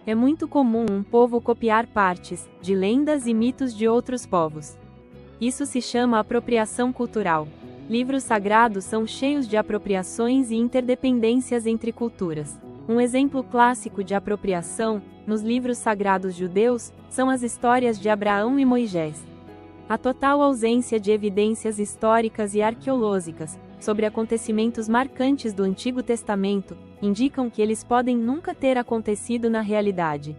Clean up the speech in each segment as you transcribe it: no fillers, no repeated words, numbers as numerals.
É muito comum um povo copiar partes de lendas e mitos de outros povos. Isso se chama apropriação cultural. Livros sagrados são cheios de apropriações e interdependências entre culturas. Um exemplo clássico de apropriação, nos livros sagrados judeus, são as histórias de Abraão e Moisés. A total ausência de evidências históricas e arqueológicas sobre acontecimentos marcantes do Antigo Testamento indicam que eles podem nunca ter acontecido na realidade.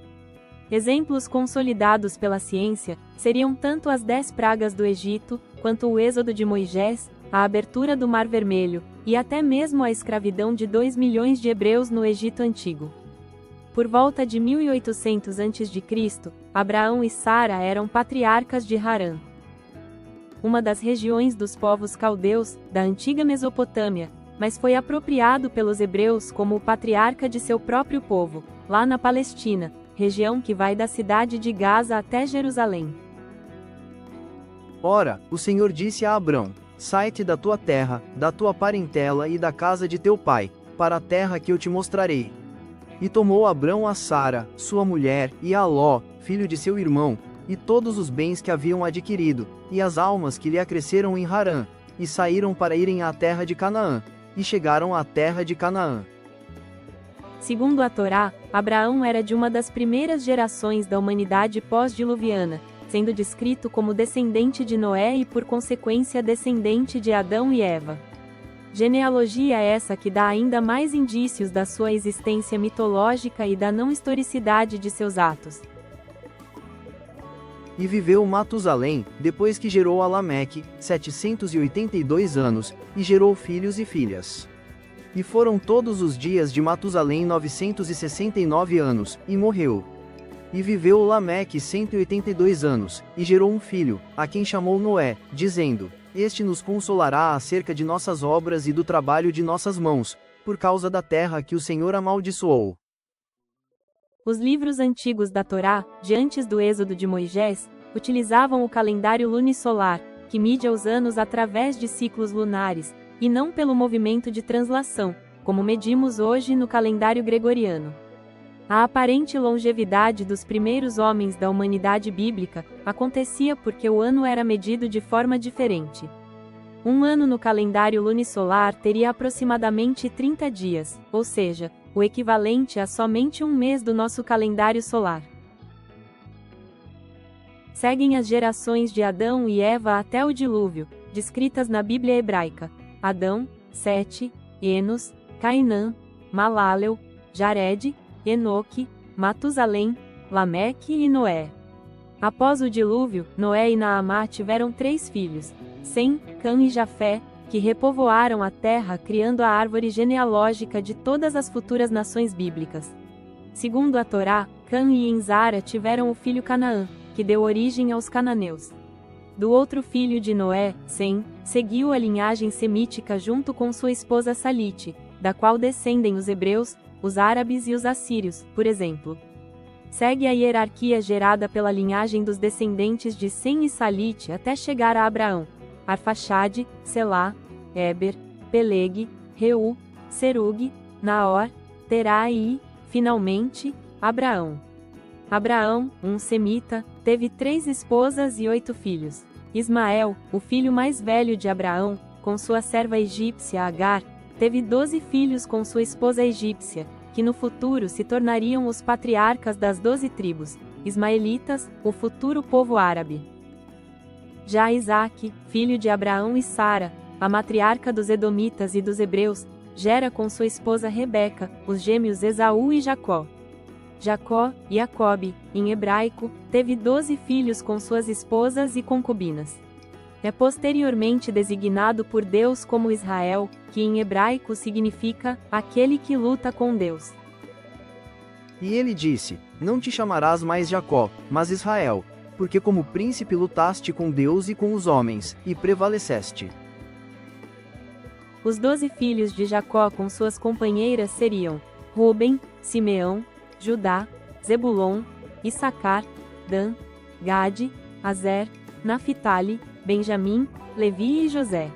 Exemplos consolidados pela ciência seriam tanto as 10 pragas do Egito, quanto o êxodo de Moisés, a abertura do Mar Vermelho, e até mesmo a escravidão de 2 milhões de hebreus no Egito Antigo. Por volta de 1800 a.C., Abraão e Sara eram patriarcas de Harã, uma das regiões dos povos caldeus, da antiga Mesopotâmia, mas foi apropriado pelos hebreus como o patriarca de seu próprio povo, lá na Palestina, região que vai da cidade de Gaza até Jerusalém. Ora, o Senhor disse a Abrão: sai-te da tua terra, da tua parentela e da casa de teu pai, para a terra que eu te mostrarei. E tomou Abrão a Sara, sua mulher, e a Ló, filho de seu irmão, e todos os bens que haviam adquirido, e as almas que lhe acresceram em Harã, e saíram para irem à terra de Canaã, e chegaram à terra de Canaã. Segundo a Torá, Abraão era de uma das primeiras gerações da humanidade pós-diluviana, sendo descrito como descendente de Noé e por consequência descendente de Adão e Eva. Genealogia essa que dá ainda mais indícios da sua existência mitológica e da não historicidade de seus atos. E viveu Matusalém, depois que gerou a Lameque, 782 anos, e gerou filhos e filhas. E foram todos os dias de Matusalém 969 anos, e morreu. E viveu Lameque 182 anos, e gerou um filho, a quem chamou Noé, dizendo: este nos consolará acerca de nossas obras e do trabalho de nossas mãos, por causa da terra que o Senhor amaldiçoou. Os livros antigos da Torá, de antes do êxodo de Moisés, utilizavam o calendário lunisolar, que mide os anos através de ciclos lunares, e não pelo movimento de translação, como medimos hoje no calendário gregoriano. A aparente longevidade dos primeiros homens da humanidade bíblica acontecia porque o ano era medido de forma diferente. Um ano no calendário lunisolar teria aproximadamente 30 dias, ou seja, o equivalente a somente um mês do nosso calendário solar. Seguem as gerações de Adão e Eva até o dilúvio, descritas na Bíblia hebraica: Adão, Sete, Enos, Cainã, Malalel, Jared, Enoque, Matusalém, Lameque e Noé. Após o dilúvio, Noé e Naamá tiveram 3 filhos, Sem, Cã e Jafé, que repovoaram a terra criando a árvore genealógica de todas as futuras nações bíblicas. Segundo a Torá, Cã e Enzara tiveram o filho Canaã, que deu origem aos cananeus. Do outro filho de Noé, Sem, seguiu a linhagem semítica junto com sua esposa Salite, da qual descendem os hebreus, os árabes e os assírios, por exemplo. Segue a hierarquia gerada pela linhagem dos descendentes de Sem e Salite até chegar a Abraão, Arfaxade, Selá, Éber, Peleg, Reu, Serug, Naor, Terá e, finalmente, Abraão. Abraão, um semita, teve 3 esposas e 8 filhos. Ismael, o filho mais velho de Abraão, com sua serva egípcia Agar, teve 12 filhos com sua esposa egípcia, que no futuro se tornariam os patriarcas das 12 tribos, ismaelitas, o futuro povo árabe. Já Isaque, filho de Abraão e Sara, a matriarca dos edomitas e dos hebreus, gera com sua esposa Rebeca, os gêmeos Esaú e Jacó. Jacó, Jacob, em hebraico, teve 12 filhos com suas esposas e concubinas. É posteriormente designado por Deus como Israel, que em hebraico significa aquele que luta com Deus. E ele disse: não te chamarás mais Jacó, mas Israel, porque como príncipe lutaste com Deus e com os homens, e prevaleceste. Os 12 filhos de Jacó com suas companheiras seriam Ruben, Simeão, Judá, Zebulon, Issacar, Dan, Gade, Azer, Naphtali, Benjamim, Levi e José.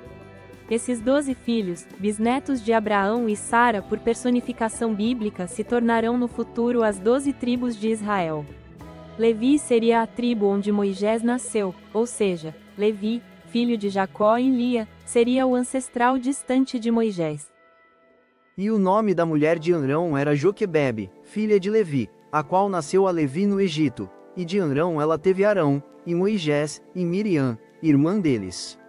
Esses 12 filhos, bisnetos de Abraão e Sara por personificação bíblica, se tornarão no futuro as 12 tribos de Israel. Levi seria a tribo onde Moisés nasceu, ou seja, Levi, filho de Jacó e Lia, seria o ancestral distante de Moisés. E o nome da mulher de Amrão era Joquebebe, filha de Levi, a qual nasceu a Levi no Egito, e de Amrão ela teve Arão, e Moisés, e Miriam, irmã deles.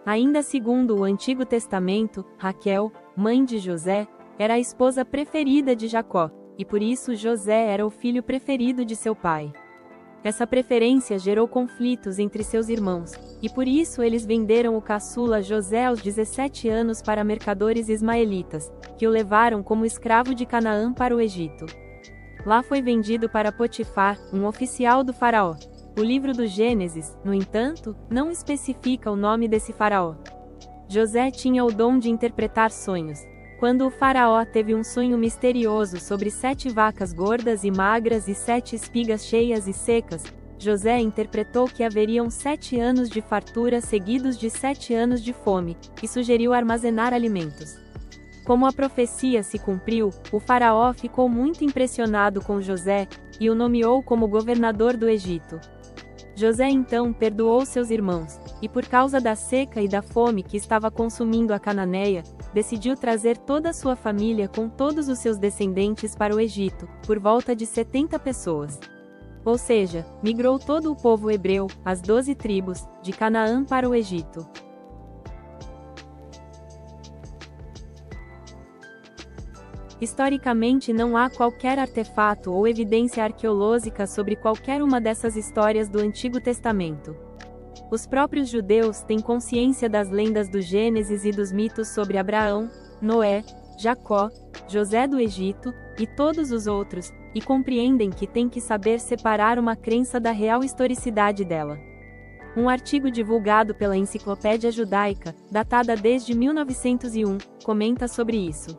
Ainda segundo o Antigo Testamento, Raquel, mãe de José, era a esposa preferida de Jacó, e por isso José era o filho preferido de seu pai. Essa preferência gerou conflitos entre seus irmãos, e por isso eles venderam o caçula José aos 17 anos para mercadores ismaelitas, que o levaram como escravo de Canaã para o Egito. Lá foi vendido para Potifar, um oficial do faraó. O livro do Gênesis, no entanto, não especifica o nome desse faraó. José tinha o dom de interpretar sonhos. Quando o faraó teve um sonho misterioso sobre 7 vacas gordas e magras e 7 espigas cheias e secas, José interpretou que haveriam 7 anos de fartura seguidos de 7 anos de fome, e sugeriu armazenar alimentos. Como a profecia se cumpriu, o faraó ficou muito impressionado com José, e o nomeou como governador do Egito. José então perdoou seus irmãos, e por causa da seca e da fome que estava consumindo a Cananeia, decidiu trazer toda a sua família com todos os seus descendentes para o Egito, por volta de 70 pessoas. Ou seja, migrou todo o povo hebreu, as 12 tribos, de Canaã para o Egito. Historicamente não há qualquer artefato ou evidência arqueológica sobre qualquer uma dessas histórias do Antigo Testamento. Os próprios judeus têm consciência das lendas do Gênesis e dos mitos sobre Abraão, Noé, Jacó, José do Egito, e todos os outros, e compreendem que têm que saber separar uma crença da real historicidade dela. Um artigo divulgado pela Enciclopédia Judaica, datada desde 1901, comenta sobre isso.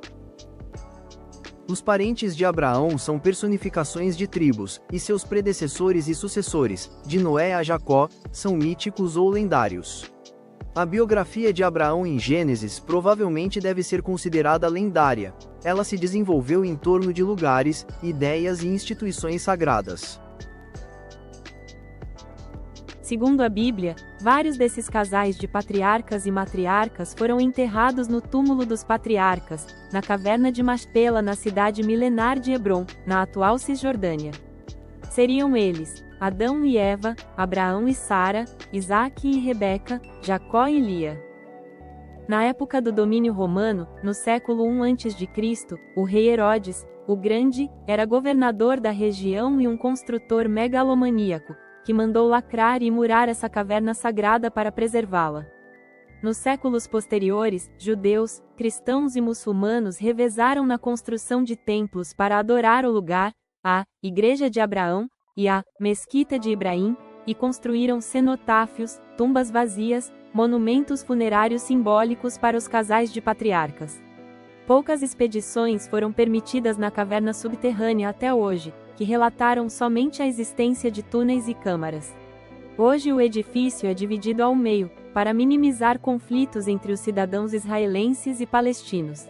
Os parentes de Abraão são personificações de tribos, e seus predecessores e sucessores, de Noé a Jacó, são míticos ou lendários. A biografia de Abraão em Gênesis provavelmente deve ser considerada lendária. Ela se desenvolveu em torno de lugares, ideias e instituições sagradas. Segundo a Bíblia, vários desses casais de patriarcas e matriarcas foram enterrados no túmulo dos patriarcas, na caverna de Machpela na cidade milenar de Hebrom, na atual Cisjordânia. Seriam eles, Adão e Eva, Abraão e Sara, Isaque e Rebeca, Jacó e Lia. Na época do domínio romano, no século I a.C., o rei Herodes, o Grande, era governador da região e um construtor megalomaníaco, que mandou lacrar e murar essa caverna sagrada para preservá-la. Nos séculos posteriores, judeus, cristãos e muçulmanos revezaram na construção de templos para adorar o lugar, a Igreja de Abraão, e a Mesquita de Ibrahim, e construíram cenotáfios, tumbas vazias, monumentos funerários simbólicos para os casais de patriarcas. Poucas expedições foram permitidas na caverna subterrânea até hoje, que relataram somente a existência de túneis e câmaras. Hoje o edifício é dividido ao meio, para minimizar conflitos entre os cidadãos israelenses e palestinos.